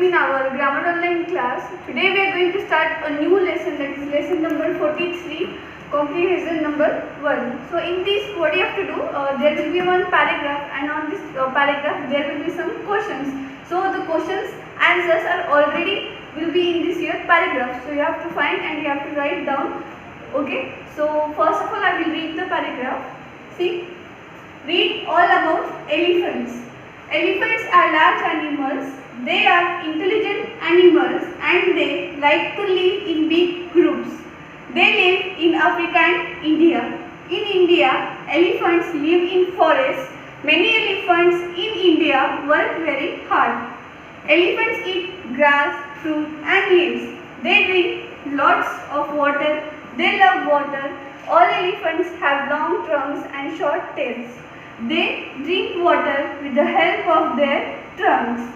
you in our Grammar Online class. Today we are going to start a new lesson, that is lesson number 43, comprehension number 1. So in this, what you have to do, there will be one paragraph, and on this paragraph there will be some questions. So the questions answers are already will be in this here paragraph. So you have to find and you have to write down. Okay. So first of all, I will read the paragraph. See, read all about elephants. Elephants are large animals. They are intelligent animals and they like to live in big groups. They live in Africa and India. In India, elephants live in forests. Many elephants in India work very hard. Elephants eat grass, fruit and leaves. They drink lots of water. They love water. All elephants have long trunks and short tails. They drink water with the help of their trunks.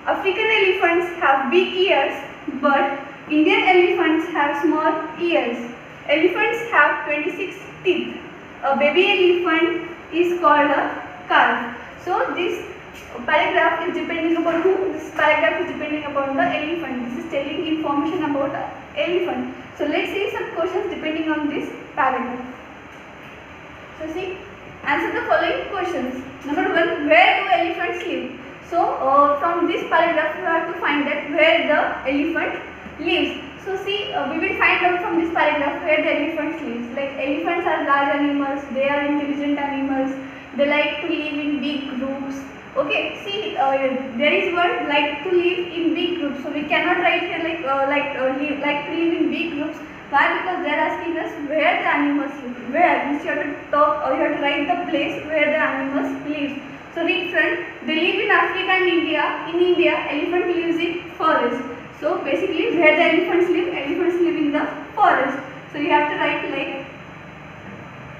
African elephants have big ears, but Indian elephants have small ears. Elephants have 26 teeth. A baby elephant is called a calf. So this paragraph is depending upon who? This paragraph is depending upon the elephant. This is telling information about the elephant. So let's see some questions depending on this paragraph. So see, answer the following questions. Number 1, where do elephants live? So from this paragraph you have to find that where the elephant lives. So see, we will find out from this paragraph where the elephants lives. Like elephants are large animals, they are intelligent animals, they like to live in big groups. Okay, see, there is word like to live in big groups. So we cannot write here like to live in big groups. Why? Because they are asking us where the animals live. Where? Means you have to talk or you have to write the place where the animals live. So read friend, they live in Africa and India. In India, elephant lives in forest. So basically where the elephants live in the forest. So you have to write like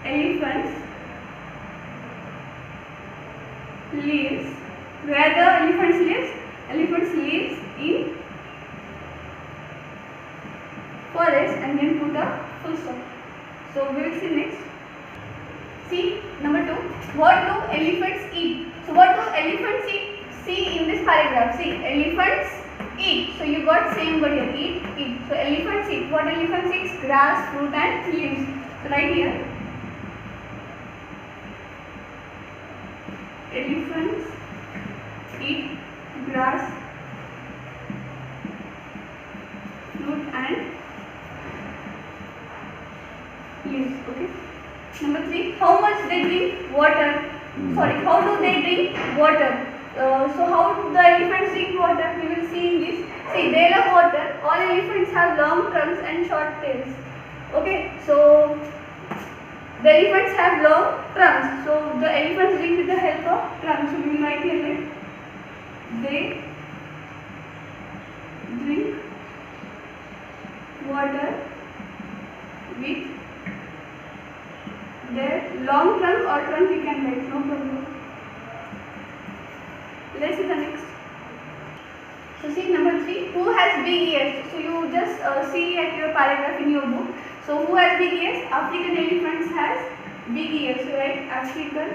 elephants lives. Where the elephants lives? Elephants lives in forest, and then put a full stop. So we will see next. See, number 2, what do elephants eat? So what do elephants eat? See in this paragraph. See, elephants eat. So you got same word here, eat. So elephants eat. What elephants eat? Grass, fruit and leaves. So right here, elephants eat grass, fruit and leaves. Okay. Number 3, how much they drink water? Sorry, how do they drink water? So how do the elephants drink water? We will see in this. See, they love water. All elephants have long trunks and short tails. Okay, so the elephants have long trunks. So the elephants drink with the help of trunks. So we will write here like they drink water with their long trunk or trunk we can write, no problem. Let's see the next. So see number 3, who has big ears? So you just see at your paragraph in your book. So who has big ears? African elephants has big ears. So write African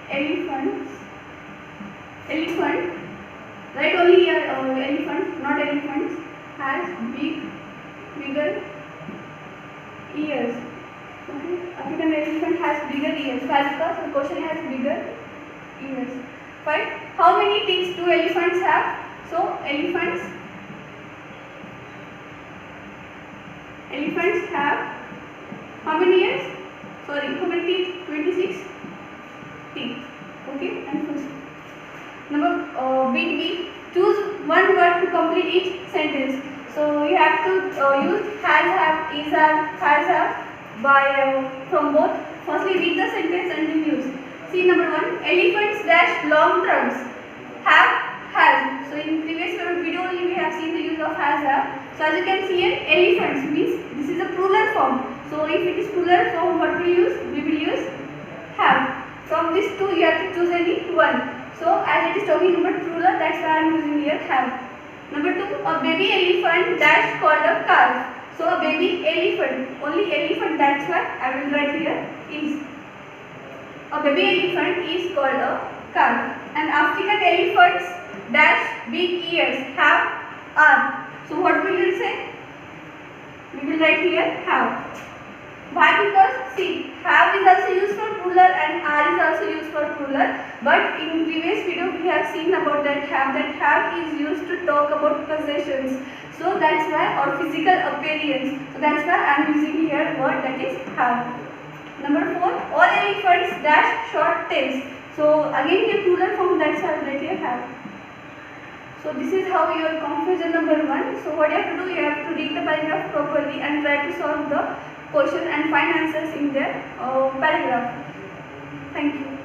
elephants. Elephant. Write only here elephant, not elephants, has bigger ears. Okay. African elephant has bigger ears. Why? Because the question has bigger ears. 5. How many teeth do elephants have? So elephants have how many ears? Sorry, how many teeth? 26 teeth. Okay, and first number B. Choose one word to complete each sentence. So you have to use has, have, is, have by from both. Firstly, read the sentence and then use. See number 1, elephants dash long trunks. Has. So in previous video only we have seen the use of has, have. So as you can see here, elephants means this is a plural form. So if it is plural form, what we use? We will use have. From these two you have to choose any one. So as it is talking about plural, that's why I am using here have. Number 2, a baby elephant dash called a calf. So a baby elephant, only elephant, that's why I will write here is. A baby elephant is called a calf. And African elephants dash big ears, have, are. So what we will say? We will write here have. Why? Because see, have is also used for plural and are is also used for plural. But in previous video we have seen about that have is used to talk about possessions. So that's why, or physical appearance. So that's why I am using here word that is have. Number 4, all elephants dash short tails. So again here plural form, that's why I write here have. So this is how your confusion number 1. So what you have to do, you have to read the paragraph properly and try to solve the question and find answers in their paragraph. Thank you.